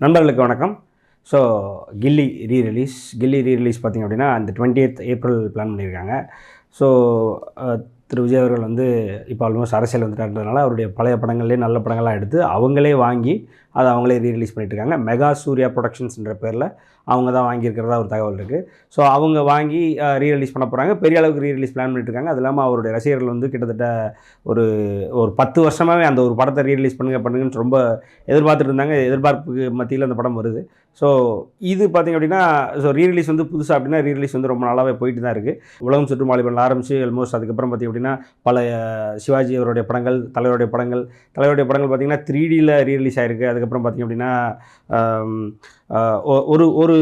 நண்பர்களுக்கு வணக்கம். ஸோ கில்லி re release பார்த்திங்க அப்படின்னா அந்த 20th ஏப்ரல் பிளான் பண்ணியிருக்காங்க. ஸோ திரு விஜய் அவர்கள் வந்து இப்போ ஆல்மோஸ்ட் அரசியல் வந்துட்டாருன்றதுனால அவருடைய பழைய படங்கள்லேயே நல்ல படங்கள்லாம் எடுத்து அவங்களே வாங்கி அதை அவங்களே ரீரிலீஸ் பண்ணிட்டுருக்காங்க. மெகா சூர்யா ப்ரொடக்ஷன்ஸ்ன்ற பேரில் அவங்க தான் வாங்கியிருக்கிறதா ஒரு தகவல் இருக்குது. ஸோ அவங்க வாங்கி ரீரிலீஸ் பண்ண போகிறாங்க. பெரிய அளவுக்கு ரீரிலீஸ் பிளான் பண்ணிட்டுருக்காங்க. அது இல்லாமல் அவருடைய ரசிகர்கள் வந்து கிட்டத்தட்ட ஒரு 10 வருஷமாகவே அந்த ஒரு படத்தை ரீரிலீஸ் பண்ணுங்கன்னு ரொம்ப எதிர்பார்த்துட்டு இருந்தாங்க. எதிர்பார்ப்புக்கு மத்தியில் அந்த படம் வருது. ஸோ இது பார்த்திங்க அப்படின்னா ரீரிலீஸ் வந்து புதுசாக அப்படின்னா ரீரிலீஸ் வந்து ரொம்ப நாளாகவே போயிட்டு தான் இருக்குது. உலகம் சுற்றும் வாலிபன் ஆரம்பித்து ஆல்மோஸ்ட் அதுக்கப்புறம் பார்த்திங்க அப்படின்னா பல சிவாஜி அவருடைய படங்கள், தலைவருடைய படங்கள் பார்த்திங்கன்னா 3Dயில் ரீரிலீஸ் ஆகிருக்கு. அதுக்கப்புறம் பார்த்திங்க அப்படின்னா ஒரு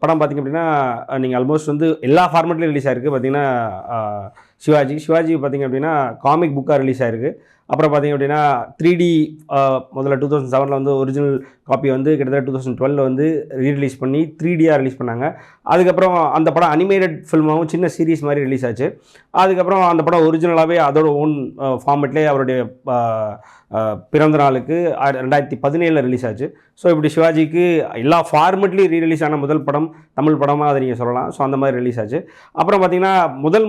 படம் பார்த்திங்க அப்படின்னா நீங்கள் ஆல்மோஸ்ட் வந்து எல்லா ஃபார்மேட்லேயும் ரிலீஸ் ஆகிருக்கு. பார்த்திங்கன்னா சிவாஜி பார்த்திங்க அப்படின்னா காமிக் புக்காக ரிலீஸ் ஆகிருக்கு. அப்புறம் பார்த்திங்க அப்படின்னா 3D முதல்ல 2007 வந்து ஒரிஜினல் காப்பி வந்து கிட்டத்தட்ட 2012 வந்து ரீரிலீஸ் பண்ணி 3Dயாக ரிலீஸ் பண்ணாங்க. அதுக்கப்புறம் அந்த படம் அனிமேட்டட் ஃபில்மாகவும் சின்ன சீரீஸ் மாதிரி ரிலீஸ் ஆச்சு. அதுக்கப்புறம் அந்த படம் ஒரிஜினலாகவே அதோட ஓன் ஃபார்மேட்லேயே அவருடைய பிறந்த நாளுக்கு 2017 ரிலீஸ் ஆச்சு. ஸோ இப்படி சிவாஜிக்கு எல்லா ஃபார்மேட்லேயும் ரீரிலீஸ் ஆன முதல் படம் தமிழ் படமாக அதை நீங்கள் சொல்லலாம். ஸோ அந்த மாதிரி ரிலீஸ் ஆச்சு. அப்புறம் பார்த்திங்கன்னா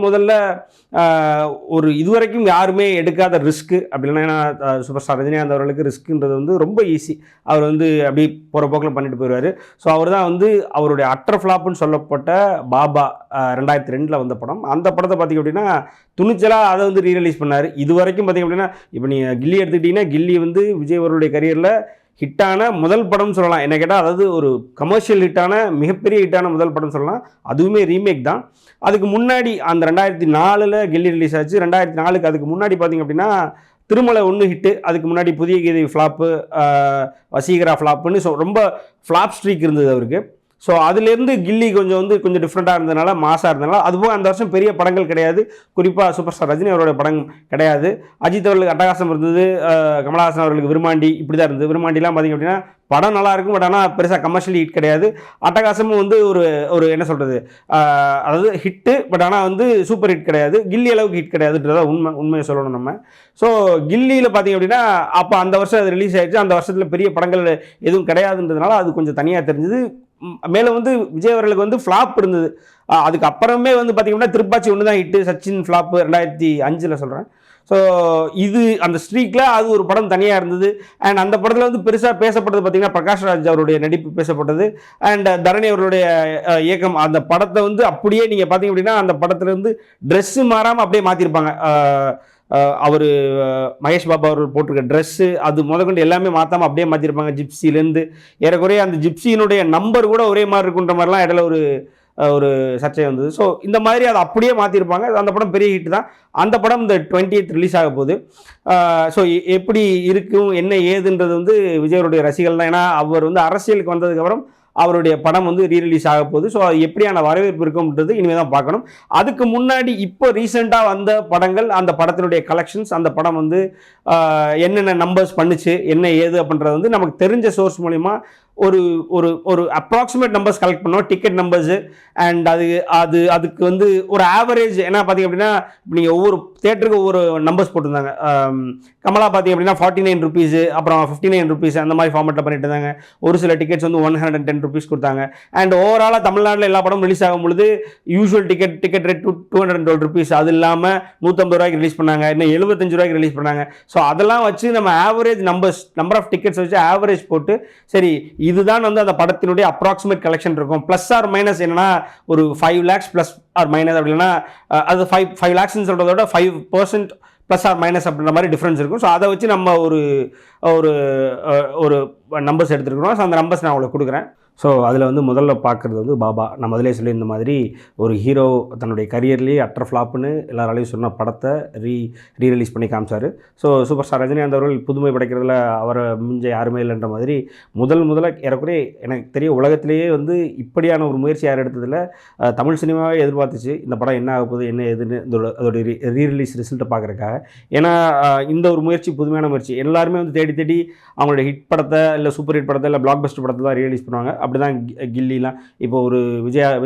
முதல்ல ஒரு இதுவரைக்கும் யாருமே எடுக்காத ரிஸ்க்கு அப்படின்னா, ஏன்னா சூப்பர் ஸ்டார் ரஜினிகாந்த் அவர்களுக்கு ரிஸ்க்குன்றது வந்து ரொம்ப ஈஸி. அவர் வந்து அப்படி போகிற போக்கில் பண்ணிட்டு போயிடுவார். ஸோ அவர் தான் வந்து அவருடைய அட்டர் ஃப்ளாப்புன்னு சொல்லப்பட்ட பாபா 2002 வந்த படம். அந்த படத்தை பார்த்திங்க அப்படின்னா துணிச்சலாக அதை வந்து ரீரிலீஸ் பண்ணார். இது வரைக்கும் பார்த்திங்க அப்படின்னா இப்போ நீங்கள் கில்லி எடுத்துக்கிட்டிங்கன்னா கில்லி வந்து விஜய் அவருடைய கரியரில் ஹிட்டான முதல் படம்னு சொல்லலாம். என்ன கேட்டால் அதாவது ஒரு கமர்ஷியல் ஹிட்டான மிகப்பெரிய ஹிட்டான முதல் படம் சொல்லலாம். அதுவுமே ரீமேக் தான். அதுக்கு முன்னாடி அந்த 2004 கில்லி ரிலீஸ் ஆச்சு. 2004 அதுக்கு முன்னாடி பார்த்திங்க அப்படின்னா திருமலை 1 ஹிட்டு, அதுக்கு முன்னாடி புதிய கீதை ஃப்ளாப்பு, வசீகரா ஃப்ளாப்புன்னு ரொம்ப ஃப்ளாப் ஸ்ட்ரீக் இருந்தது அவருக்கு. ஸோ அதுலேருந்து கில்லி கொஞ்சம் டிஃப்ரெண்ட்டாக இருந்ததுனால மாசாக இருந்ததுனால அதுவும் அந்த வருஷம் பெரிய படங்கள் கிடையாது. குறிப்பாக சூப்பர் ஸ்டார் ரஜினி அவரோட படம் கிடையாது. அஜித் அவர்களுக்கு அட்டகாசம் இருந்தது, கமலஹாசன் அவர்களுக்கு விருமாண்டி இப்படி தான் இருந்தது. விருமாண்டிலாம் பார்த்திங்க அப்படின்னா படம் நல்லாயிருக்கும், பட் ஆனால் பெருசாக கமர்ஷியல் ஹிட் கிடையாது. அட்டகாசமும் வந்து ஒரு என்ன சொல்கிறது, அதாவது ஹிட்டு, பட் ஆனால் வந்து சூப்பர் ஹிட் கிடையாது. கில்லி அளவுக்கு ஹிட் கிடையாதுன்றத உண்மையை சொல்லணும் நம்ம. ஸோ கில்லியில் பார்த்திங்க அப்படின்னா அப்போ அந்த வருஷம் அது ரிலீஸ் ஆகிடுச்சு. அந்த வருஷத்தில் பெரிய படங்கள் எதுவும் கிடையாதுன்றதுனால அது கொஞ்சம் தனியாக தெரிஞ்சுது. மேலே வந்து விஜய் அவர்களுக்கு வந்து ஃப்ளாப் இருந்தது. அதுக்கு அப்புறமே வந்து பார்த்திங்கன்னா திருப்பாச்சி ஒன்று தான் ஹிட்டு, சச்சின் ஃப்ளாப்பு 2005 சொல்கிறேன். ஸோ இது அந்த ஸ்ட்ரீக்கில் அது ஒரு படம் தனியாக இருந்தது. அண்ட் அந்த படத்தில் வந்து பெருசாக பேசப்பட்டது பார்த்திங்கன்னா பிரகாஷ்ராஜ் அவருடைய நடிப்பு பேசப்பட்டது. அண்ட் தரணி அவருடைய இயக்கம். அந்த படத்தை வந்து அப்படியே நீங்கள் பார்த்திங்க அப்படின்னா அந்த படத்தில் வந்து ட்ரெஸ்ஸு மாறாமல் அப்படியே மாற்றிருப்பாங்க. அவர் மகேஷ் பாபா அவர்கள் போட்டிருக்க ட்ரெஸ்ஸு அது முதற்கொண்டு எல்லாமே மாற்றாமல் அப்படியே மாற்றிருப்பாங்க. ஜிப்சிலேருந்து ஏறக்குறைய அந்த ஜிப்சியினுடைய நம்பர் கூட ஒரே மாதிரி இருக்குன்ற மாதிரிலாம் இடையில ஒரு சர்ச்சை வந்தது. ஸோ இந்த மாதிரி அதை அப்படியே மாற்றிருப்பாங்க. அந்த படம் பெரிய ஹிட் தான். அந்த படம் இந்த 20th ரிலீஸ் ஆக போகுது. ஸோ எப்படி இருக்கும் என்ன ஏதுன்றது வந்து விஜயருடைய ரசிகர்கள் தான். ஏன்னா அவர் வந்து அரசியலுக்கு வந்ததுக்கப்புறம் அவருடைய படம் வந்து ரீரிலீஸ் ஆக போகுது. ஸோ அது எப்படியான வரவேற்பு இருக்கும்ன்றது இனிமேல் தான் பார்க்கணும். அதுக்கு முன்னாடி இப்போ ரீசெண்டாக வந்த படங்கள், அந்த படத்தினுடைய கலெக்ஷன்ஸ், அந்த படம் வந்து என்னென்ன நம்பர்ஸ் பண்ணுச்சு என்ன ஏது அப்படின்றது வந்து நமக்கு தெரிஞ்ச சோர்ஸ் மூலிமா ஒரு அப்ராக்சிமேட் நம்பர்ஸ் கலெக்ட் பண்ணோம், டிக்கெட் நம்பர்ஸு. அண்ட் அதுக்கு வந்து ஒரு ஆவரேஜ் என்ன பார்த்திங்க அப்படின்னா இப்போ நீங்கள் ஒவ்வொரு தேட்டருக்கு ஒவ்வொரு நம்பர்ஸ் போட்டிருந்தாங்க. கமலா பார்த்திங்க அப்படின்னா 49 ரூபீஸு, அப்புறம் 59 ரூபீஸ் அந்த மாதிரி ஃபார்மேட்டில் பண்ணிட்டு இருந்தாங்க. ஒரு சில டிக்கெட்ஸ் வந்து 110 ரூபீஸ் கொடுத்தாங்க. அண்ட் ஓவராலாக தமிழ்நாட்டில் எல்லா படமும் ரிலீஸ் ஆகும் பொழுது யூஸ்வல் டிக்கெட் ரேட் 212 ரூபீஸ். அது இல்லாமல் 150 ரூபாய்க்கு ரிலீஸ் பண்ணாங்க, இன்னும் 75 ரூபாய்க்கு ரிலீஸ் பண்ணாங்க. ஸோ அதெல்லாம் வச்சு நம்ம ஆவரேஜ் நம்பர் ஆஃப் டிக்கெட்ஸ் வச்சு ஆவரேஜ் போட்டு சரி இதுதான் வந்து அந்த படத்தினுடைய அப்ராக்சிமேட் கலெக்ஷன் இருக்கும். ப்ளஸ் ஆர் மைனஸ் என்னன்னா ஒரு 5 lakhs ப்ளஸ் ஆர் மைனஸ் அப்படின்னா அது 5 lakhsன்னு சொல்கிறத விட 5% ப்ளஸ் ஆர் மைனஸ் அப்படின்ற மாதிரி டிஃப்ரென்ஸ் இருக்கும். ஸோ அதை வச்சு நம்ம ஒரு நம்பர்ஸ் எடுத்துருக்கிறோம். ஸோ அந்த நம்பர்ஸ் நான் உங்களுக்கு கொடுக்குறேன். ஸோ அதில் வந்து முதல்ல பார்க்குறது வந்து பாபா. நம்ம அதிலே சொல்லி இந்த மாதிரி ஒரு ஹீரோ தன்னுடைய கரியர்லேயே அட்டர் ஃப்ளாப்புன்னு எல்லாராலையும் சொன்ன படத்தை ரீரிலீஸ் பண்ணி காமிச்சார். ஸோ சூப்பர் ஸ்டார் ரஜினிகாந்த் அவர்கள் புதுமை படைக்கிறதுல அவரை மிஞ்ச யாருமே இல்லைன்ற மாதிரி முதல்ல ஏறக்குறைய எனக்கு தெரிய உலகத்திலேயே வந்து இப்படியான ஒரு முயற்சி யார் எடுத்ததில் தமிழ் சினிமாவே எதிர்பார்த்துச்சு இந்த படம் என்ன ஆக போகுது என்ன ஏதுன்னு அதோடைய ரீரிலீஸ் ரிசல்ட்டை பார்க்குறக்காக. ஏன்னா இந்த ஒரு முயற்சி புதுமையான முயற்சி. எல்லாருமே வந்து தேடி அவங்களுடைய ஹிட் படத்தை இல்லை சூப்பர் ஹிட் படத்தை இல்லை பிளாக் பஸ்டர் படத்தை தான் ரீரிலீஸ் பண்ணுவாங்க. அப்படி தான் கில்லிலாம். இப்போ ஒரு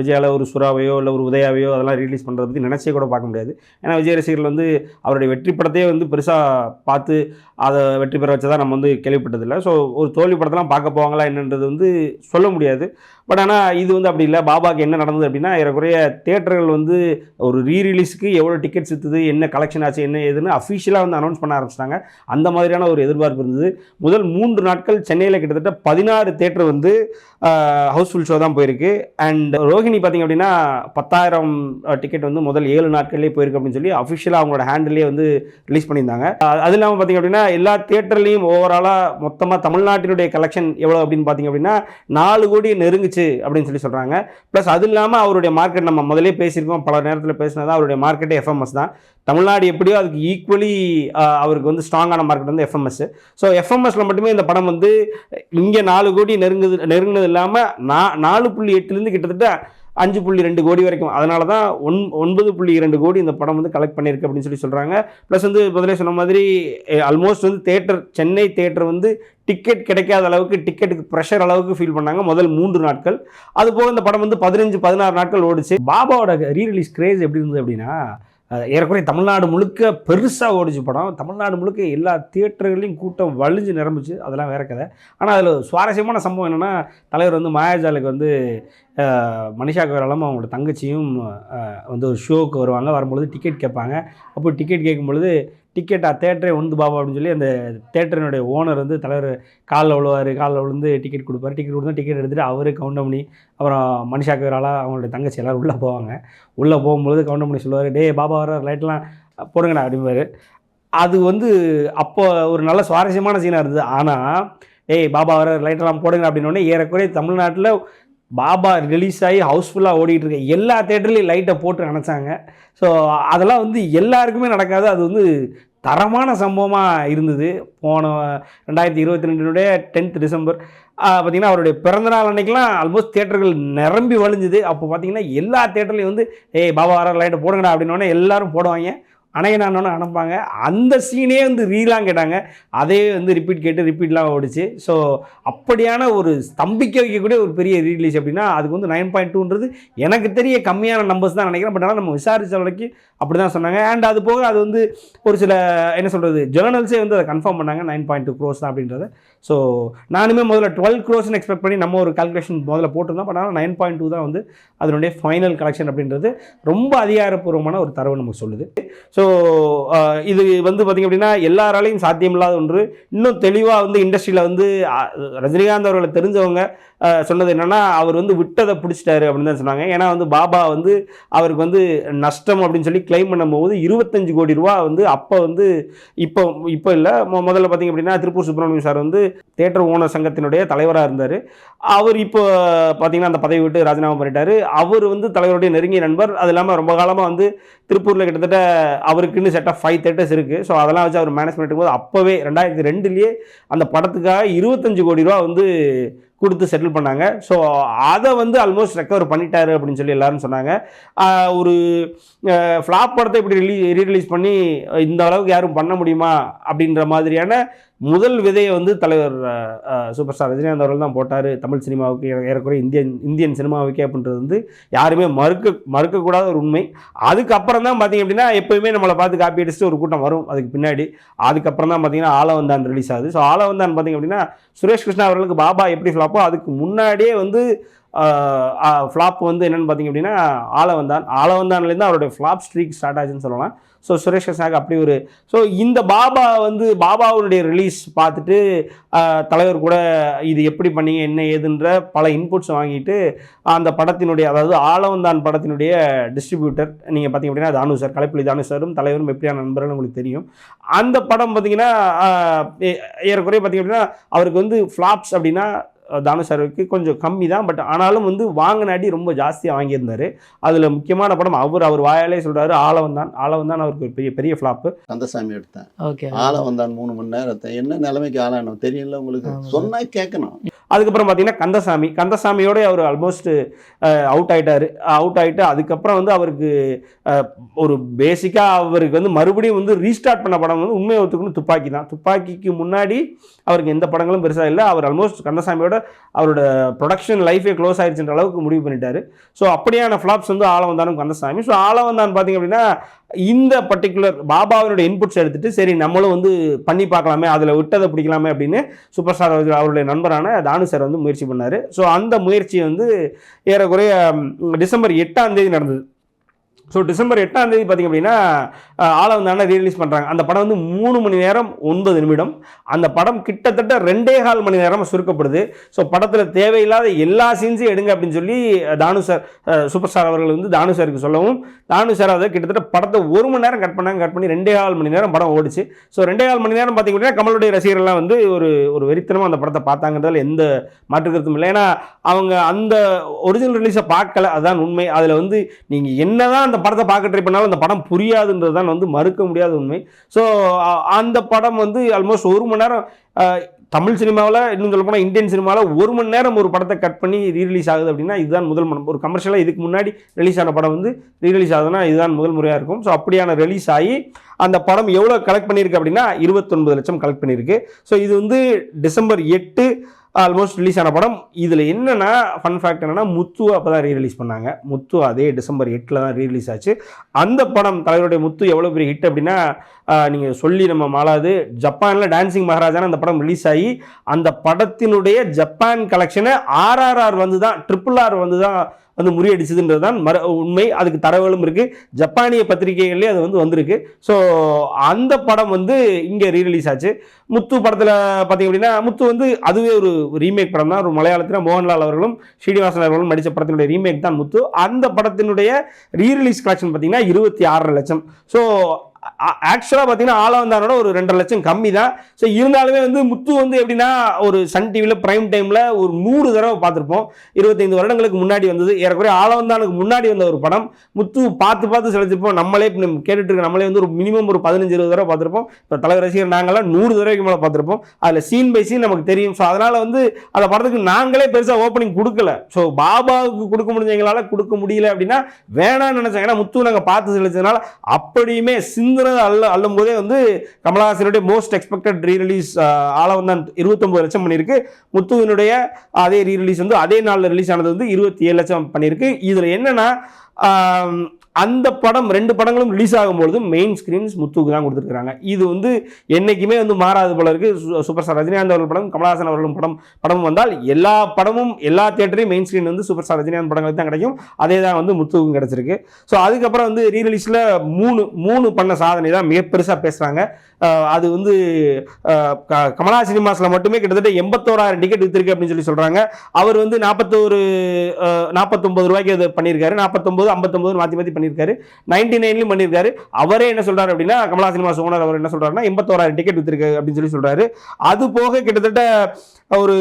விஜயால ஒரு சுறாவையோ இல்லை ஒரு உதயாவையோ அதெல்லாம் ரிலீஸ் பண்ணுறத பற்றி நினச்சே கூட பார்க்க முடியாது. ஏன்னா விஜய் ரசிகர்கள் வந்து அவருடைய வெற்றி படத்தையே வந்து பெருசாக பார்த்து அதை வெற்றி பெற வச்சதான் நம்ம வந்து கேள்விப்பட்டதில்லை. ஸோ ஒரு தோல்வி படத்தெல்லாம் பார்க்க போவாங்களா என்னன்றது வந்து சொல்ல முடியாது. பட் ஆனால் இது வந்து அப்படி இல்லை. பாபாவுக்கு என்ன நடந்தது அப்படின்னா, ஏறக்குறைய தியேட்டர்கள் வந்து ஒரு ரீரிலீஸுக்கு எவ்வளோ டிக்கெட்ஸ் விற்றுது, என்ன கலெக்ஷன் ஆச்சு, என்ன ஏதுன்னு அஃபிஷியலாக வந்து அனௌன்ஸ் பண்ண ஆரம்பிச்சிட்டாங்க. அந்த மாதிரியான ஒரு எதிர்பார்ப்பு இருந்தது. முதல் 3 நாட்கள் சென்னையில் கிட்டத்தட்ட 16 தியேட்டர் வந்து ஹவுஸ்ஃபுல் ஷோ தான் போயிருக்கு. அண்ட் ரோஹிணி பார்த்திங்க அப்படின்னா 10,000 டிக்கெட் வந்து முதல் 7 நாட்கள்லேயே போயிருக்கு அப்படின்னு சொல்லி அஃபிஷியலாக அவங்களோட ஹேண்டிலே வந்து ரிலீஸ் பண்ணியிருந்தாங்க. அது இல்லாமல் பார்த்திங்க அப்படின்னா எல்லா தியேட்டர்லேயும் ஓவராலாக மொத்தமாக தமிழ்நாட்டினுடைய கலெக்ஷன் எவ்வளோ அப்படின்னு பார்த்திங்க அப்படின்னா 4 கோடி நெருங்குச்சு அப்படின்னு சொல்லி சொல்கிறாங்க. ப்ளஸ் அது இல்லாமல் அவருடைய மார்க்கெட் நம்ம முதலே பேசியிருக்கோம், பல நேரத்தில் பேசினதா அவருடைய மார்க்கெட்டே எஃப்எம்எஸ் தான். தமிழ்நாடு எப்படியோ அதுக்கு ஈக்குவலி அவருக்கு வந்து ஸ்ட்ராங்கான மார்க்கெட் வந்து எஃப்எம்எஸ். ஸோ எஃப்எம்எஸ்ல மட்டுமே இந்த படம் வந்து இங்கே 4 கோடி நெருங்குனது இல்லாமல் 4.8 கிட்டத்தட்ட 5.2 கோடி வரைக்கும். அதனால தான் 9.2 கோடி இந்த படம் வந்து கலெக்ட் பண்ணியிருக்கு அப்படின்னு சொல்லி சொல்கிறாங்க. ப்ளஸ் வந்து முதலே சொன்ன மாதிரி ஆல்மோஸ்ட் வந்து சென்னை தேட்டர் வந்து டிக்கெட் கிடைக்காத அளவுக்கு, டிக்கெட்டுக்கு ப்ரெஷர் அளவுக்கு ஃபீல் பண்ணாங்க முதல் 3 நாட்கள். அதுபோக இந்த படம் வந்து 15-16 நாட்கள் ஓடிச்சு. பாபாவோட ரீரிலீஸ் கிரேஸ் எப்படி இருந்தது அப்படின்னா, ஏறக்குறைய தமிழ்நாடு முழுக்க பெருசாக ஓடிச்சு படம். தமிழ்நாடு முழுக்க எல்லா தியேட்டர்களையும் கூட்டம் வலிஞ்சு நிரம்பிச்சு. அதெல்லாம் வேற கதை. ஆனால் அதில் சுவாரஸ்யமான சம்பவம் என்னென்னா, தலைவர் வந்து மாயாஜாலுக்கு வந்து மனிஷா கொய்ராலாவும் அவங்களோட தங்கச்சியும் வந்து ஒரு ஷோவுக்கு வருவாங்க. வரும்பொழுது டிக்கெட் கேட்பாங்க. அப்போ டிக்கெட் கேட்கும்பொழுது டிக்கெட்டா தேட்டரே வந்து பாபா அப்படின்னு சொல்லி அந்த தேட்டரினுடைய ஓனர் வந்து தலைவர் காலில் விழுந்து டிக்கெட் கொடுப்பாரு. டிக்கெட் கொடுத்தா டிக்கெட் எடுத்துகிட்டு அவரு கவுண்டமணி, அப்புறம் மனிஷா கொய்ராலா, அவங்களுடைய தங்கச்சி எல்லோரும் உள்ளே போவாங்க. உள்ளே போகும்பொழுது கவுண்டமணி சொல்லுவார், டே பாபா வர லைட்லாம் போடுங்கண்ணா அப்படிம்பாரு. அது வந்து அப்போ ஒரு நல்ல சுவாரஸ்யமான சீனாக இருந்தது. ஆனால் பாபா வர லைட்டெல்லாம் போடுங்க அப்படின்னோடனே ஏறக்குறைய தமிழ்நாட்டில் பாபா ரிலீஸ் ஆகி ஹவுஸ்ஃபுல்லாக ஓடிட்டு இருக்க எல்லா தேட்டர்லேயும் லைட்டை போட்டு அணைச்சாங்க. ஸோ அதெல்லாம் வந்து எல்லாருக்குமே நடக்காது. அது வந்து தரமான சம்பவமாக இருந்தது. போன 2022 10th டிசம்பர் பார்த்திங்கன்னா அவருடைய பிறந்தநாள் அன்றைக்கெலாம் ஆல்மோஸ்ட் தேட்டர்கள் நிரம்பி வழிஞ்சுது. அப்போ பார்த்திங்கன்னா எல்லா தேட்டர்லையும் வந்து பாபா வர லைட்டை போடுங்கடா அப்படின்னோடனே எல்லோரும் போடுவாங்க. அணையனானோன்னு அனுப்பாங்க. அந்த சீனே வந்து ரீலாம் கேட்டாங்க. அதே வந்து ரிப்பீட்லாம் ஓடிச்சு. ஸோ அப்படியான ஒரு ஸ்தம்பிக்க வைக்கக்கூடிய ஒரு பெரிய ரீலீஸ் அப்படின்னா அதுக்கு வந்து 9.2ன்றது எனக்கு தெரிய கம்மியான நம்பர்ஸ் தான் நினைக்கிறேன். பட் ஆனால் நம்ம விசாரித்த வரைக்கும் அப்படி தான் சொன்னாங்க. அண்ட் அது போக அது வந்து ஒரு சில என்ன சொல்கிறது ஜேர்னல்ஸே வந்து அதை கன்ஃபார்ம் பண்ணாங்க 9.2 crores தான் அப்படின்றத. ஸோ நானுமே முதல்ல 12 crores எக்ஸ்பெக்ட் பண்ணி நம்ம ஒரு கால்குலேஷன் முதல்ல போட்டிருந்தோம். பட் ஆனால் 9.2 தான் வந்து அதனுடைய ஃபைனல் கலெக்ஷன் அப்படின்றது ரொம்ப அதிகாரப்பூர்வமான ஒரு தரவு நமக்கு சொல்லுது. ஸோ இது வந்து பார்த்திங்க அப்படின்னா எல்லாராலையும் சாத்தியமில்லாத ஒன்று. இன்னும் தெளிவாக வந்து இண்டஸ்ட்ரியில் வந்து ரஜினிகாந்த் அவர்களை தெரிஞ்சவங்க சொன்னது என்னென்னா, அவர் வந்து விட்டதை பிடிச்சிட்டாரு அப்படின்னு தான் சொன்னாங்க. ஏன்னா வந்து பாபா வந்து அவருக்கு வந்து நஷ்டம் அப்படின்னு சொல்லி கிளைம் பண்ணும்போது 25 கோடி ரூபா வந்து அப்போ வந்து இப்போ இல்லை முதல்ல பார்த்திங்க அப்படின்னா திருப்பூர் சுப்பிரமணியம் சார் வந்து தியேட்டர் ஓனர் சங்கத்தினுடைய தலைவராக இருந்தார். அவர் இப்போ பார்த்திங்கன்னா அந்த பதவி விட்டு ராஜினாமா பண்ணிட்டார். அவர் வந்து தலைவருடைய நெருங்கிய நண்பர். அது இல்லாமல் ரொம்ப காலமாக வந்து திருப்பூரில் கிட்டத்தட்ட அவருக்குன்னு செட் ஆஃப் 5 தேட்டர்ஸ் இருக்குது. ஸோ அதெல்லாம் வச்சு அவர் மேனேஜ் பண்ணிட்டு போது அப்போவே 2002 அந்த படத்துக்காக 25 கோடி ரூபா வந்து கொடுத்து செட்டில் பண்ணாங்க. ஸோ அதை வந்து ஆல்மோஸ்ட் ரெக்கவர் பண்ணிட்டாரு அப்படின்னு சொல்லி எல்லாரும் சொன்னாங்க. ஒரு ஃப்ளாப் படத்தை இப்படி ரீரிலீஸ் பண்ணி இந்த அளவுக்கு யாரும் பண்ண முடியுமா அப்படின்ற மாதிரியான முதல் விதையை வந்து தலைவர் சூப்பர் ஸ்டார் ரஜினிகாந்த் அவர்கள் தான் போட்டார் தமிழ் சினிமாவுக்கு, ஏறக்குறைய இந்தியன் சினிமாவுக்கே அப்படின்றது வந்து யாருமே மறுக்கக்கூடாத ஒரு உண்மை. அதுக்கப்புறம் தான் பார்த்திங்க அப்படின்னா எப்போயுமே நம்மளை பார்த்து காப்பி அடிச்சுட்டு ஒரு கூட்டம் வரும் அதுக்கு பின்னாடி. அதுக்கப்புறம் தான் பார்த்திங்கன்னா ஆலவந்தான் ரிலீஸ் ஆகுது. ஸோ ஆலவந்தான் பார்த்திங்க அப்படின்னா சுரேஷ் கிருஷ்ணா அவர்களுக்கு பாபா எப்படி ஃப்ளாப்போ அதுக்கு முன்னாடியே வந்து ஃப்ளாப் வந்து என்னென்னு பார்த்திங்க அப்படின்னா ஆலவந்தான்லேருந்து அவருடைய ஃப்ளாப் ஸ்ட்ரீக் ஸ்டார்ட் ஆச்சுன்னு சொல்லலாம். ஸோ சுரேஷ் கிருஷ்ணாவுக்கு அப்படி ஒரு இந்த பாபாவுடைய ரிலீஸ் பார்த்துட்டு தலைவர் கூட இது எப்படி பண்ணீங்க என்ன ஏதுன்ற பல இன்புட்ஸ் வாங்கிட்டு அந்த படத்தினுடைய அதாவது ஆலவந்தான் படத்தினுடைய டிஸ்ட்ரிபியூட்டர் நீங்கள் பார்த்திங்க அப்படின்னா தானு சார், கலைப்புலி தானு சாரும் தலைவரும் எப்படியான நண்பர்கள் உங்களுக்கு தெரியும். அந்த படம் பார்த்திங்கன்னா ஏறக்குறைய பார்த்திங்க அப்படின்னா அவருக்கு வந்து ஃப்ளாப்ஸ் அப்படின்னா தானு சாருக்கு கொஞ்சம் கம்மி தான். பட் ஆனாலும் வந்து வாங்கின அடி ரொம்ப ஜாஸ்தியாக வாங்கியிருந்தார். அதில் முக்கியமான படம் அவர் வாயாலே சொல்கிறாரு ஆலவந்தான் அவருக்கு ஒரு பெரிய ஃப்ளாப்பு. கந்தசாமி எடுத்தேன். ஓகே, ஆலவந்தான் 3 மணி நேரத்தை என்ன நிலைமைக்கு ஆளானோம் தெரியல உங்களுக்கு, சொன்னால் கேட்கணும். அதுக்கப்புறம் பார்த்தீங்கன்னா கந்தசாமியோட அவர் ஆல்மோஸ்ட் அவுட் ஆகிட்டு அதுக்கப்புறம் வந்து அவருக்கு ஒரு பேசிக்காக அவருக்கு வந்து மறுபடியும் வந்து ரீஸ்டார்ட் பண்ண படம் வந்து உண்மையை ஒத்துக்கணும் துப்பாக்கி தான். துப்பாக்கிக்கு முன்னாடி அவருக்கு எந்த படங்களும் பெருசாக இல்லை. அவர் ஆல்மோஸ்ட் கந்தசாமியோட இதோட அவரோட ப்ரொடக்ஷன் லைஃபே க்ளோஸ் ஆயிடுச்சுன்ற அளவுக்கு முடிவு பண்ணிட்டாரு. ஸோ அப்படியான ஃப்ளாப்ஸ் வந்து ஆளவந்தானும் கந்தசாமி. ஸோ ஆளவந்தான் பார்த்தீங்க அப்படின்னா இந்த பர்டிகுலர் பாபாவினுடைய இன்புட்ஸ் எடுத்துட்டு சரி நம்மளும் வந்து பண்ணி பார்க்கலாமே, அதில் விட்டதை பிடிக்கலாமே அப்படின்னு சூப்பர் ஸ்டார் அவருடைய நண்பரான தானு சார் வந்து முயற்சி பண்ணார். ஸோ அந்த முயற்சி வந்து ஏறக்குறைய டிசம்பர் 8ஆம் தேதி நடந்தது. ஸோ டிசம்பர் 8ஆம் தேதி பார்த்திங்க அப்படின்னா ஆளவந்தான ரீரிலீஸ் பண்ணுறாங்க. அந்த படம் வந்து 3 மணி நேரம் 9 நிமிடம். அந்த படம் கிட்டத்தட்ட 2.25 மணி நேரம் சுருக்கப்படுது. ஸோ படத்தில் தேவையில்லாத எல்லா சீன்ஸையும் எடுங்க அப்படின்னு சொல்லி தானு சார் சூப்பர் ஸ்டார் அவர்கள் வந்து தானு சாருக்கு சொல்லவும் தானு சார் அதை கிட்டத்தட்ட படத்தை 1 மணி நேரம் கட் பண்ணி 2.25 மணி நேரம் படம் ஓடிச்சு. ஸோ 2.25 மணி நேரம் பார்த்திங்க அப்படின்னா கமலுடைய ரசிகர்கள்லாம் வந்து ஒரு வெறித்தனமாக அந்த படத்தை பார்த்தாங்கிறதுல எந்த மாற்று கருத்தும் இல்லை. ஏன்னா அவங்க அந்த ஒரிஜினல் ரிலீஸை பார்க்கல, அதுதான் உண்மை. அதில் வந்து நீங்கள் என்னதான் அந்த படத்தை பார்க்க ட்ரை பண்ணாலும் அந்த படம் புரியாதுன்றது தான் வந்து மறுக்க முடியாத உண்மை. ஸோ அந்த படம் வந்து ஆல்மோஸ்ட் 1 மணி நேரம் தமிழ் சினிமாவில் இன்னும் சொல்ல போனால் இந்தியன் சினிமாவில் 1 மணி நேரம் ஒரு படத்தை கட் பண்ணி ரீரிலீஸ் ஆகுது அப்படின்னா இதுதான் முதல் படம். ஒரு கமர்ஷியலாக இதுக்கு முன்னாடி ரிலீஸ் ஆன படம் வந்து ரீரிலீஸ் ஆகுதுன்னா இதுதான் முதல் முறையாக இருக்கும். ஸோ அப்படியான ரிலீஸ் ஆகி அந்த படம் எவ்வளோ கலெக்ட் பண்ணியிருக்கு அப்படின்னா 29 லட்சம் கலெக்ட் பண்ணியிருக்கு. ஸோ இது வந்து டிசம்பர் 8 ஆல்மோஸ்ட் ரிலீஸ் ஆன படம். இதில் என்னென்னா ஃபன் ஃபேக்ட் என்னென்னா முத்து அப்போ தான் ரீரிலீஸ் பண்ணாங்க. முத்து அதே டிசம்பர் 8 தான் ரீரிலீஸ் ஆச்சு. அந்த படம் தலைவருடைய முத்து எவ்வளோ பெரிய ஹிட் அப்படின்னா நீங்கள் சொல்லி நம்ம மாளாது. ஜப்பானில் டான்சிங் மகாராஜான அந்த படம் ரிலீஸ் ஆகி அந்த படத்தினுடைய ஜப்பான் கலெக்ஷனை RRR வந்து தான் RRR வந்து தான் வந்து முறியடிச்சதுன்றது தான் உண்மை. அதுக்கு தரவுகளும் இருக்குது, ஜப்பானிய பத்திரிகைகள்லேயே அது வந்து வந்திருக்கு. ஸோ அந்த படம் வந்து இங்கே ரீரிலீஸ் ஆச்சு. முத்து படத்தில் பார்த்திங்க அப்படின்னா முத்து வந்து அதுவே ஒரு ரீமேக் படம் தான். ஒரு மலையாளத்தில் மோகன்லால் அவர்களும் ஸ்ரீனிவாசன் அவர்களும் நடித்த படத்தினுடைய ரீமேக் தான் முத்து. அந்த படத்தினுடைய ரீரிலீஸ் கலெக்ஷன் பார்த்திங்கன்னா 26 லட்சம். ஸோ ஆக்சுவலாக பார்த்தீங்கன்னா ஆளவந்தானோட ஒரு 2.5 லட்சம் கம்மி தான். ஸோ இருந்தாலுமே வந்து முத்து வந்து எப்படின்னா ஒரு சன் டிவியில் ப்ரைம் டைமில் ஒரு 100 தடவை பார்த்துருப்போம். 25 வருடங்களுக்கு முன்னாடி வந்தது. ஏறக்குறைய ஆளவந்தானுக்கு முன்னாடி வந்த ஒரு படம். முத்து பார்த்து செலுத்திருப்போம். நம்மளே கேட்டுட்டு இருக்க நம்மளே வந்து ஒரு மினிமம் ஒரு 15-20 தடவை பார்த்துருப்போம். இப்போ தலைவர் ரசிகர் நாங்களாம் 100 தடவைக்கு மேலே பார்த்துருப்போம். அதில் சீன் பை சீன் நமக்கு தெரியும். ஸோ அதனால் வந்து அந்த படத்துக்கு நாங்களே பெருசாக ஓப்பனிங் கொடுக்கல. ஸோ பாபாவுக்கு கொடுக்க முடிஞ்ச எங்களால் கொடுக்க முடியல அப்படின்னா வேணான்னு நினச்சாங்க. ஏன்னா முத்து நாங்கள் பார்த்து செலுத்தினால அப்படியுமே அள்ளும் போதே வந்து கமலஹாசனுடைய மோஸ்ட் எக்ஸ்பெக்டட் ரீரிலீஸ் ஆளவந்தான் 29 லட்சம் பண்ணியிருக்கு. முத்துவினுடைய அதே ரீரிலீஸ் வந்து அதே நாளில் ரிலீஸ் ஆனது வந்து 27 லட்சம் பண்ணியிருக்கு. இதில் என்னன்னா அந்த படம் 2 படங்களும் ரிலீஸ் ஆகும்பொழுது மெயின் ஸ்க்ரீன்ஸ் முத்துக்கு தான் கொடுத்துருக்காங்க. இது வந்து என்றைக்குமே வந்து மாறாது போல இருக்கு. சூப்பர் ஸ்டார் ரஜினிகாந்த் அவர்கள் படம் கமலஹாசன் அவர்களும் படம் வந்தால் எல்லா படமும் எல்லா தியேட்டரையும் மெயின் ஸ்க்ரீன் வந்து சூப்பர் ஸ்டார் ரஜினிகாந்த் படங்களுக்கு தான் கிடைக்கும். அதே தான் வந்து முத்துவுக்கும் கிடச்சிருக்கு. ஸோ அதுக்கப்புறம் வந்து ரீரிலீஸில் மூணு பண்ண சாதனை தான் மிக பெருசாக பேசுகிறாங்க. அது வந்து கமலா சினிமாஸில் மட்டுமே கிட்டத்தட்ட 81,000 டிக்கெட் விற்றுருக்கு அப்படின்னு சொல்லி சொல்கிறாங்க. அவர் வந்து 49 ரூபாய்க்கு அது பண்ணியிருக்காரு. 49, 59 மாற்றி பண்ணியிருக்காரு. 99லையும் பண்ணியிருக்காரு. அவரே என்ன சொல்றாரு அப்படின்னா கமலா சினிமாஸ் ஓனர் அவர் என்ன சொல்றாருன்னா 81,000 டிக்கெட் வித்திருக்கு அப்படின்னு சொல்லி சொல்றாரு. அது போக கிட்டத்தட்ட ஒரு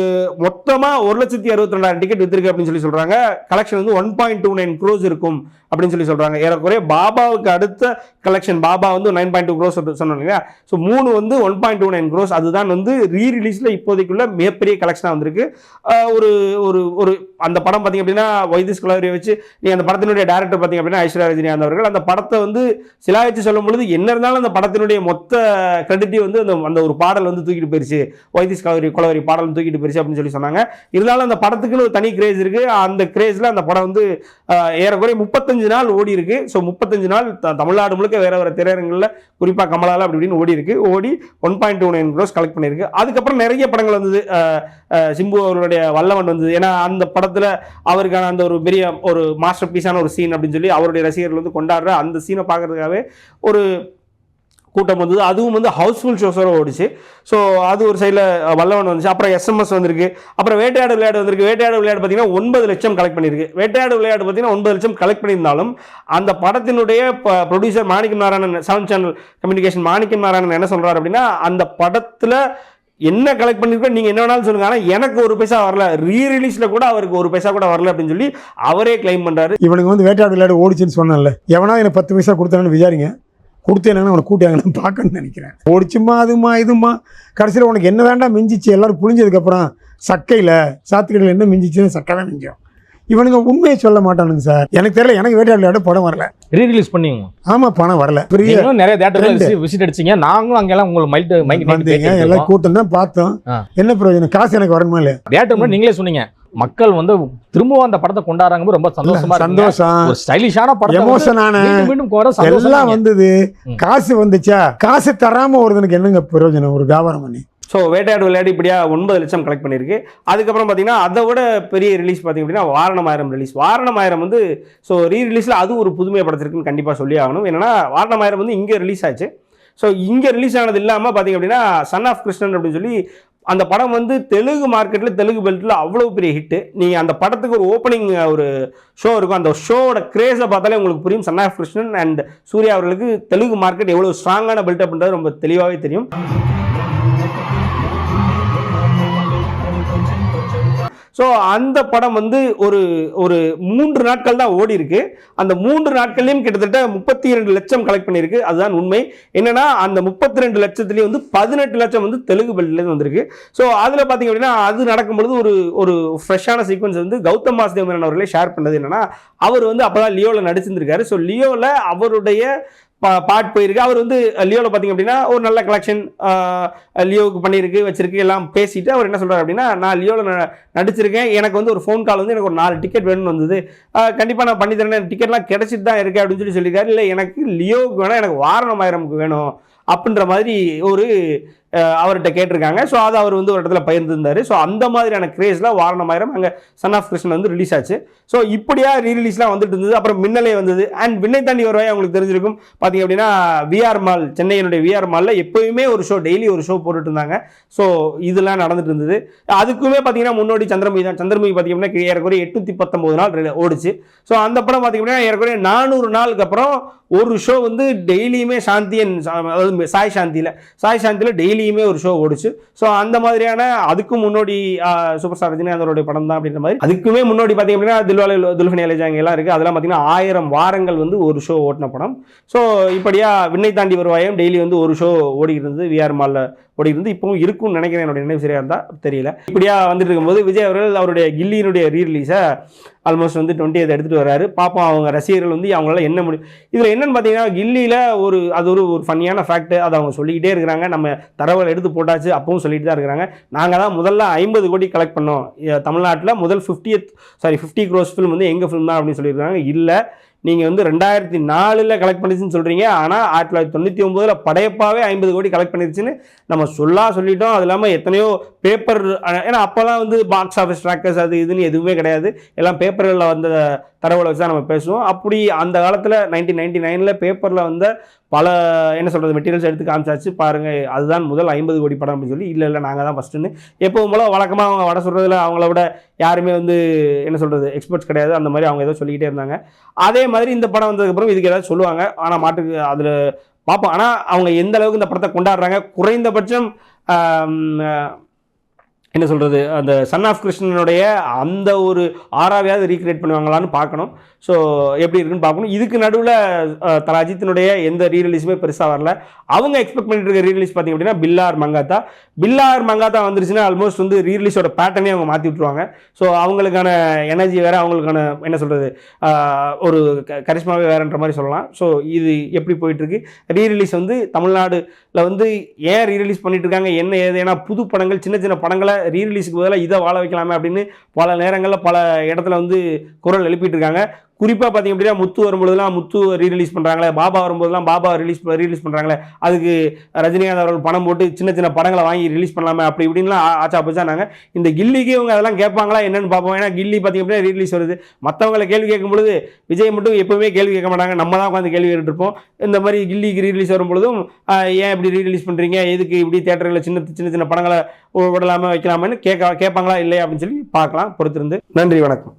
மொத்தமா 1,62,200 டிக்கெட் வித்திருக்கு அப்படின்னு சொல்லி சொல்றாங்க. கலெக்ஷன் வந்து 1.29 crores இருக்கும் அப்படின்னு சொல்லி சொல்றாங்க. ஏறக்குறைய பாபாவுக்கு அடுத்த கலெக்ஷன் பாபா வந்து 9.2 crores சொன்னாங்க. ஸோ 3 வந்து 1.29 crores. அதுதான் வந்து ரீரிலீஸ்ல இப்போதைக்குள்ள மிகப்பெரிய கலெக்ஷனாக வந்திருக்கு. ஒரு அந்த படம் பார்த்தீங்க அப்படின்னா வைத்திஸ் குலவரியை வச்சு நீ அந்த படத்தினுடைய டேரக்டர் பார்த்தீங்க அப்படின்னா ஐஸ்வர்யா ரஜினிகாந்த் அவர்கள் அந்த படத்தை வந்து சிலாய்ச்சி சொல்லும் பொழுது என்ன இருந்தாலும் அந்த படத்தினுடைய மொத்த கிரெடிட்டி வந்து அந்த ஒரு பாடல் வந்து தூக்கிட்டு போயிருச்சு, வைத்திஸ் குலவரி பாடல் தூக்கிட்டு போயிருச்சு அப்படின்னு சொல்லி சொன்னாங்க. இருந்தாலும் அந்த படத்துக்குன்னு ஒரு தனி கிரேஸ் இருக்கு. அந்த கிரேஸ்ல அந்த படம் வந்து ஏறக்குறைய 35 நாள் ஓடி இருக்கு. ஸோ 35 நாள் தமிழ்நாடு முழுக்க வேற திரையரங்குகளில் குறிப்பாக கமலால அப்படின்னு ஓடி இருக்கு. ஓடி 1.29 crores கலெக்ட் பண்ணியிருக்கு. அதுக்கப்புறம் நிறைய படங்கள் வந்தது. சிம்பு அவர்களுடைய வல்லவன் வந்தது. ஏன்னா அந்த படத்தில் அவருக்கான அந்த ஒரு பெரிய ஒரு மாஸ்டர் பீஸான ஒரு சீன் அப்படின்னு சொல்லி அவருடைய ரசிகர்கள் வந்து கொண்டாடுற அந்த சீனை பார்க்கறதுக்காகவே ஒரு கூட்டம் வந்தது. அதுவும் வந்து ஹவுஸ்ஃபுல் ஷோஸோட ஓடிச்சு. ஸோ அது ஒரு சைடில் வல்லவன் வந்துச்சு. அப்புறம் SMS வந்திருக்கு. அப்புறம் வேட்டையாடு விளையாடு வந்திருக்கு. வேட்டையாடு விளையாடு பார்த்தீங்கன்னா 9 லட்சம் கலெக்ட் பண்ணியிருக்கு. வேட்டையாடு விளையாடு பார்த்தீங்கன்னா 9 லட்சம் கலெக்ட் பண்ணியிருந்தாலும் அந்த படத்தினுடைய ப்ரொடியூசர் மாணிக்கம் நாராயணன் 7 சேனல் கம்யூனிகேஷன் மாணிக்கம் நாராயணன் என்ன சொல்கிறார் அப்படின்னா அந்த படத்தில் என்ன கலெக்ட் பண்ணியிருக்கோம் நீங்கள் என்ன வேணாலும் சொல்லுங்க, ஆனால் எனக்கு ஒரு பைசா வரல, ரீரிலீஸில் கூட அவருக்கு ஒரு பைசா கூட வரல அப்படின்னு சொல்லி அவரே கிளைம் பண்ணுறாரு. இவனுக்கு வந்து வேட்டையாடு விளையாடு ஓடிச்சுன்னு சொன்னால எவனா எனக்கு 10 பைசா கொடுத்தானு விசாரிங்க, கொடுத்தேன்னு அவனை கூட்டியாங்கன்னு பார்க்கணும்னு நினைக்கிறேன். ஓடிச்சுமா அதுமா இதுமா கடைசியில் உனக்கு என்ன வேண்டாம் மிஞ்சிச்சு எல்லாரும் புழிஞ்சதுக்கப்புறம் சக்கையில் சாத்துக்கடையில் என்ன மிஞ்சிச்சுன்னு சக்கை தான் மிஞ்சோம். இவனுங்க உண்மையை சொல்ல மாட்டானுங்க சார். எனக்கு தெரியல, எனக்கு வேட்டையாடு விளையாடு படம் வரல. ரீரிலீஸ் பண்ணீங்க. ஆமா, பணம் வரல. பெரிய நீங்களும் நிறைய தியேட்டர்ல விசிட் அடிச்சீங்க. நாங்களும் அங்கெல்லாம் உங்களுக்கு வந்தீங்க, எல்லாம் கூட்டம் தான் பார்த்தோம். என்ன பிரயோஜனம்? காசு எனக்கு வரணுமா இல்லையா? தியேட்டர் நீங்களே சொன்னீங்க மக்கள் வந்து திரும்பவும் அந்த படத்தை கொண்டாடுறாங்க, ரொம்ப சந்தோஷமா இருக்கு. சந்தோஷம், ஒரு ஸ்டைலிஷான படம், எமோஷனான எல்லாம் வந்தது. காசு வந்துச்சா? காசு தராம ஒருத்தனுக்கு என்னங்க பிரயோஜனம் ஒரு வியாபாரம் பண்ணி? ஸோ வேட்டையாடு விளையாடி இப்படியா 9 லட்சம் கலெக்ட் பண்ணியிருக்கு. அதுக்கப்புறம் பார்த்தீங்கன்னா அதை விட பெரிய ரிலீஸ் பார்த்தீங்க அப்படின்னா வாரணமாயிரம் ரிலீஸ். வாரணமாயிரம் வந்து ஸோ ரீரிலீஸில் அது ஒரு புதுமையை படுத்திருக்குன்னு கண்டிப்பாக சொல்லி ஆகணும். என்னன்னா வாரணமாயிரம் வந்து இங்கே ரிலீஸ் ஆச்சு. ஸோ இங்கே ரிலீஸ் ஆனது இல்லாமல் பார்த்தீங்க அப்படின்னா சன் ஆஃப் கிருஷ்ணன் அப்படின்னு சொல்லி அந்த படம் வந்து தெலுங்கு மார்க்கெட்டில் தெலுங்கு பெல்ட்டில் அவ்வளோ பெரிய ஹிட்டு. நீங்கள் அந்த படத்துக்கு ஒரு ஓப்பனிங் ஒரு ஷோ இருக்கும், அந்த ஷோவோட கிரேஸை பார்த்தாலே உங்களுக்கு புரியும். Son of Krishnan and Surya அவர்களுக்கு தெலுங்கு மார்க்கெட் எவ்வளோ ஸ்ட்ராங்கான பில்ட் அப்படின்றது ரொம்ப தெளிவாகவே தெரியும். ஸோ அந்த படம் வந்து ஒரு 3 நாட்கள் தான் ஓடி இருக்கு. அந்த 3 நாட்கள்லையும் கிட்டத்தட்ட 32 லட்சம் கலெக்ட் பண்ணியிருக்கு. அதுதான் உண்மை. என்னன்னா அந்த 32 லட்சத்துலேயே வந்து 18 லட்சம் வந்து தெலுங்கு பெல்ட்லேருந்து வந்திருக்கு. ஸோ அதில் பார்த்தீங்க அப்படின்னா அது நடக்கும்பொழுது ஒரு ஃப்ரெஷ்ஷான சீக்வன்ஸ் வந்து கௌதம் வாசுதேவன் அவர்களே ஷேர் பண்ணது என்னன்னா, அவர் வந்து அப்போதான் லியோவில் நடிச்சிருந்திருக்காரு. ஸோ லியோவில் அவருடைய பாட் போயிருக்கு. அவர் வந்து லியோவில் பார்த்தீங்க அப்படின்னா ஒரு நல்ல கலெக்ஷன் லியோவுக்கு பண்ணியிருக்கு, வச்சிருக்கு, எல்லாம் பேசிட்டு அவர் என்ன சொல்கிறார் அப்படின்னா, நான் லியோவில் நடிச்சிருக்கேன், எனக்கு வந்து ஒரு ஃபோன் கால் வந்து எனக்கு ஒரு 4 டிக்கெட் வேணும்னு வந்தது, கண்டிப்பாக நான் பண்ணி தரேன், டிக்கெட்லாம் கிடைச்சிட்டு தான் இருக்கு அப்படின்னு சொல்லியிருக்காரு. இல்லை எனக்கு லியோவுக்கு வேணும், எனக்கு வாரணமாயிரமுக்கு வேணும் அப்படின்ற மாதிரி ஒரு அவர்கிட்ட கேட்டிருக்காங்க. ஸோ அதை அவர் வந்து ஒரு இடத்துல பகிர்ந்துருந்தார். ஸோ அந்த மாதிரியான கிரேஸில் வாரணமாயிரம் அங்கே சன் ஆஃப் கிருஷ்ணன் வந்து ரிலீஸ் ஆச்சு. ஸோ இப்படியா ரீரிலீஸ்லாம் வந்துட்டு இருந்தது. அப்புறம் மின்னலே வந்தது. அண்ட் விண்ணை தாண்டி வருவாய் அவங்களுக்கு தெரிஞ்சிருக்கும். பார்த்தீங்க அப்படின்னா விஆர் மால், சென்னையினுடைய விஆர் மாலில் எப்போயுமே ஒரு ஷோ, டெய்லி ஒரு ஷோ போட்டுட்டு இருந்தாங்க. ஸோ இதெல்லாம் நடந்துட்டு இருந்தது. அதுக்குமே பார்த்தீங்கன்னா முன்னோடி சந்திரமுகி தான். சந்திரமுகி பார்த்தீங்க அப்படின்னா ஏறக்குறைய 819 நாள் ஓடிச்சு. ஸோ அந்த படம் பார்த்தீங்க அப்படின்னா ஏறக்குறைய 400 நாளுக்கு அப்புறம் ஒரு ஷோ வந்து டெய்லியுமே அதாவது சாய் சாந்தியில் டெய்லியுமே ஒரு ஷோ ஓடிச்சு. ஸோ அந்த மாதிரியான அதுக்கும் முன்னோடி சூப்பர் ஸ்டார் ரஜினிகாந்தோடைய படம் தான் அப்படின்ற மாதிரி. அதுக்குமே முன்னோடி பார்த்தீங்க அப்படின்னா தில்வாலே துல்ஹனியா லே ஜாயேங்கே எல்லாம் இருக்குது. அதெல்லாம் பார்த்தீங்கன்னா 1000 வாரங்கள் வந்து ஒரு ஷோ ஓட்டின படம். ஸோ இப்படியா விண்ணை தாண்டி வருவாயும் டெய்லி வந்து ஒரு ஷோ ஓடிக்கிட்டு இருந்தது, விஆர் மாலில் ஓடிக்கிட்டு இப்பவும் இருக்கும்னு நினைக்கிறேன், என்னுடைய நினைவு சரியாக இருந்தால் தெரியல. இப்படியா வந்துட்டு இருக்கும்போது விஜய் அவர்கள் அவருடைய கில்லியினுடைய ரீரிலீஸை ஆல்மோஸ்ட் வந்து 20th எடுத்துகிட்டு வர்றாரு. பார்ப்போம் அவங்க ரசிகர்கள் வந்து அவங்களால என்ன முடியும். இதில் என்னென்னு பார்த்தீங்கன்னா கில்லியில் அது ஒரு ஃபன்னியான ஃபேக்ட், அதை அவங்க சொல்லிக்கிட்டே இருக்கிறாங்க. நம்ம தரவுகள் எடுத்து போட்டாச்சு, அப்பவும் சொல்லிட்டு தான் இருக்கிறாங்க. நாங்கள் தான் முதல்ல 50 கோடி கலெக்ட் பண்ணோம் தமிழ்நாட்டில், முதல் 50 crores ஃபிலிம் வந்து எங்கள் ஃபிலிம் தான் அப்படின்னு சொல்லியிருக்காங்க. இல்லை, நீங்கள் வந்து 2004 கலெக்ட் பண்ணிச்சுன்னு சொல்கிறீங்க, ஆனால் 1999 படையப்பாவே 50 கோடி கலெக்ட் பண்ணிருச்சுன்னு நம்ம சொல்லிட்டோம். அது இல்லாமல் எத்தனையோ பேப்பர், ஏன்னா அப்போல்லாம் வந்து பாக்ஸ் ஆஃபீஸ் ட்ராக்கர்ஸ் அது இதுன்னு எதுவுமே கிடையாது, எல்லாம் பேப்பர்களில் வந்த தரவுகளை வச்சு தான் நம்ம பேசுவோம். அப்படி அந்த காலத்தில் 1999 பேப்பரில் வந்த பல என்ன சொல்கிறது மெட்டீரியல்ஸ் எடுத்து காமிச்சாச்சு பாருங்கள், அதுதான் முதல் 50 கோடி படம் அப்படின்னு சொல்லி. இல்லை நாங்கள் தான் ஃபஸ்ட்டுன்னு எப்போவும் போல வழக்கமாக அவங்க வட சொல்கிறதுல அவங்கள விட யாருமே வந்து என்ன சொல்கிறது எக்ஸ்பர்ட்ஸ் கிடையாது, அந்த மாதிரி அவங்க ஏதோ சொல்லிக்கிட்டே இருந்தாங்க. அதே மாதிரி இந்த படம் வந்ததுக்கப்புறம் இதுக்கு ஏதாவது சொல்லுவாங்க, ஆனால் மாட்டுக்கு அதில் பார்ப்போம். ஆனால் அவங்க எந்த அளவுக்கு இந்த படத்தை கொண்டாடுறாங்க, குறைந்தபட்சம் என்ன சொல்கிறது அந்த சன் ஆஃப் கிருஷ்ணனுடைய அந்த ஒரு ஆறாவையாவது ரீக்ரியேட் பண்ணுவாங்களான்னு பார்க்கணும். ஸோ எப்படி இருக்குன்னு பார்க்கணும். இதுக்கு நடுவில் தல அஜித்தினுடைய எந்த ரீரிலீஸுமே பெருசாக வரல. அவங்க எக்ஸ்பெக்ட் பண்ணிட்டு இருக்க ரீரிலீஸ் பார்த்திங்க அப்படின்னா பில்லார் மங்காத்தா வந்துருச்சுன்னா ஆல்மோஸ்ட் வந்து ரீரிலீஸோட பேட்டர்னே அவங்க மாற்றி விட்ருவாங்க. ஸோ அவங்களுக்கான எனர்ஜி வேறு, அவங்களுக்கான என்ன சொல்கிறது ஒரு கரிஷ்மாவே வேறுன்ற மாதிரி சொல்லலாம். ஸோ இது எப்படி போயிட்டுருக்கு ரீரிலீஸ் வந்து தமிழ்நாடுல வந்து ஏன் ரீரிலீஸ் பண்ணிட்டு இருக்காங்க என்ன ஏது, ஏன்னா புது படங்கள் சின்ன படங்களை ரீரிலீஸுக்கு பதிலாக இதை வாழ வைக்கலாமே அப்படின்னு பல நேரங்களில் பல இடத்துல வந்து குரல் எழுப்பிட்டு இருக்காங்க. குறிப்பாக பார்த்தீங்க அப்படின்னா முத்து வரும்போதெல்லாம் முத்து ரீரிலீஸ் பண்ணுறாங்களே, பாபா வரும்போதெல்லாம் பாபா ரீலீஸ் பண்ணுறாங்களே, அதுக்கு ரஜினிகாந்த் அவர்கள் பணம் போட்டு சின்ன படங்களை வாங்கி ரிலீஸ் பண்ணலாமே அப்படி இப்படின்லாம் ஆச்சா போச்சா. நாங்கள் இந்த கில்லிக்கு இவங்க அதெல்லாம் கேட்பாங்களா என்னன்னு பார்ப்போம். ஏன்னா கில்லி பார்த்தீங்க அப்படின்னா ரீரிலீஸ் வருது, மற்றவங்களை கேள்வி கேட்கும்பொழுது விஜய் மட்டும் எப்பவுமே கேள்வி கேட்க மாட்டாங்க, நம்ம தான் உட்காந்து கேள்வி கேட்டுருப்போம். இந்த மாதிரி கில்லிக்கு ரீரிலீஸ் வரும்பொழுதும் ஏன் இப்படி ரீரிலீஸ் பண்ணுறீங்க, எதுக்கு இப்படி தேட்டர்களில் சின்ன படங்களை விடலாமல் வைக்கலாமன்னு கேட்பாங்களா இல்லையா அப்படின்னு சொல்லி பார்க்கலாம், பொறுத்திருந்து. நன்றி, வணக்கம்.